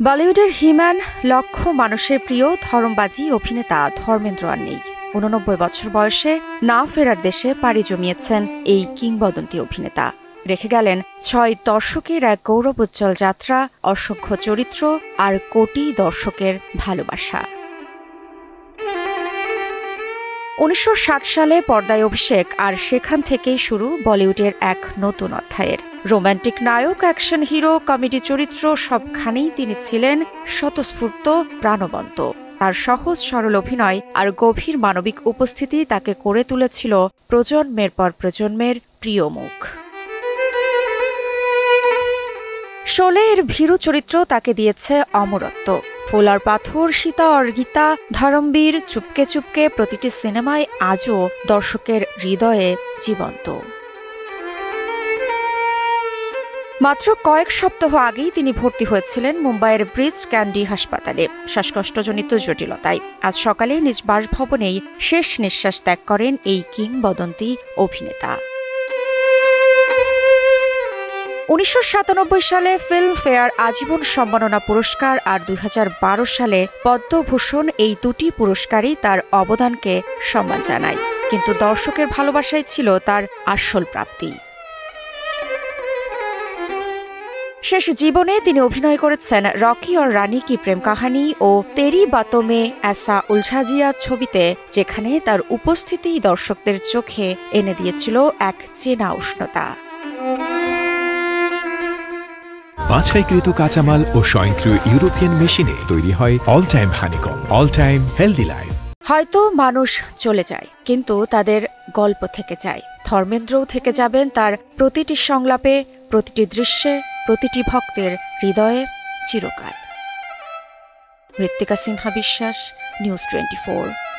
বলিউডের হিম্যান, লক্ষ মানুষের প্রিয় ধরমবাজি অভিনেতা ধর্মেন্দ্র আর নেই। ৮৯ বছর বয়সে না ফেরার দেশে পাড়ি জমিয়েছেন এই কিংবদন্তি অভিনেতা। রেখে গেলেন ৬ দশকের এক গৌরবোজ্জ্বল যাত্রা, অসংখ্য চরিত্র আর কোটি দর্শকের ভালোবাসা। ১৯৬০ সালে পর্দায় অভিষেক, আর সেখান থেকেই শুরু বলিউডের এক নতুন অধ্যায়ের। রোমান্টিক নায়ক, অ্যাকশন হিরো, কমেডি চরিত্র সবখানেই তিনি ছিলেন স্বতঃস্ফূর্ত, প্রাণবন্ত। তার সহজ সরল অভিনয় আর গভীর মানবিক উপস্থিতি তাকে করে তুলেছিল প্রজন্মের পর প্রজন্মের প্রিয় মুখ। শোলে-এর ভীরু চরিত্র তাকে দিয়েছে অমরত্ব। ফুল আর পাথর, সীতা আর গীতা, ধরমবীর, চুপকে চুপকে প্রতিটি সিনেমায় আজও দর্শকের হৃদয়ে জীবন্ত। মাত্র কয়েক সপ্তাহ আগেই তিনি ভর্তি হয়েছিলেন মুম্বাইয়ের ব্রিজ ক্যান্ডি হাসপাতালে শ্বাসকষ্টজনিত জটিলতায়। আজ সকালে নিজ বাসভবনেই শেষ নিঃশ্বাস ত্যাগ করেন এই কিংবদন্তি অভিনেতা। ১৯৯৭ সালে ফিল্মফেয়ার আজীবন সম্মাননা পুরস্কার আর ২০১২ সালে পদ্মভূষণ, এই দুটি পুরস্কারই তার অবদানকে সম্মান জানায়। কিন্তু দর্শকের ভালোবাসাই ছিল তার আসল প্রাপ্তি। শেষ জীবনে তিনি অভিনয় করেছেন রকি और রানী কি প্রেম কাহানি ও তেরি বাতো মে ऐसा उलझा जिया ছবিতে, যেখানে তার উপস্থিতি দর্শকদের চোখে এনে দিয়েছিল এক চেনা উষ্ণতা। বাছাইকৃত কাঁচামাল ও স্বয়ংক্রিয় ইউরোপিয়ান মেশিনে তৈরি হয় all time honeycomb, all time healthy life. হয়তো মানুষ চলে যায়, কিন্তু তাদের গল্প থেকে যায়। ধর্মেন্দ্রও থেকে যাবেন তার প্রতিটি সংলাপে, প্রতিটি দৃশ্যে, প্রতিটি ভক্তের হৃদয়ে চিরকাল। ঋত্বিকা সিনহা বিশ্বাস, নিউজ 24।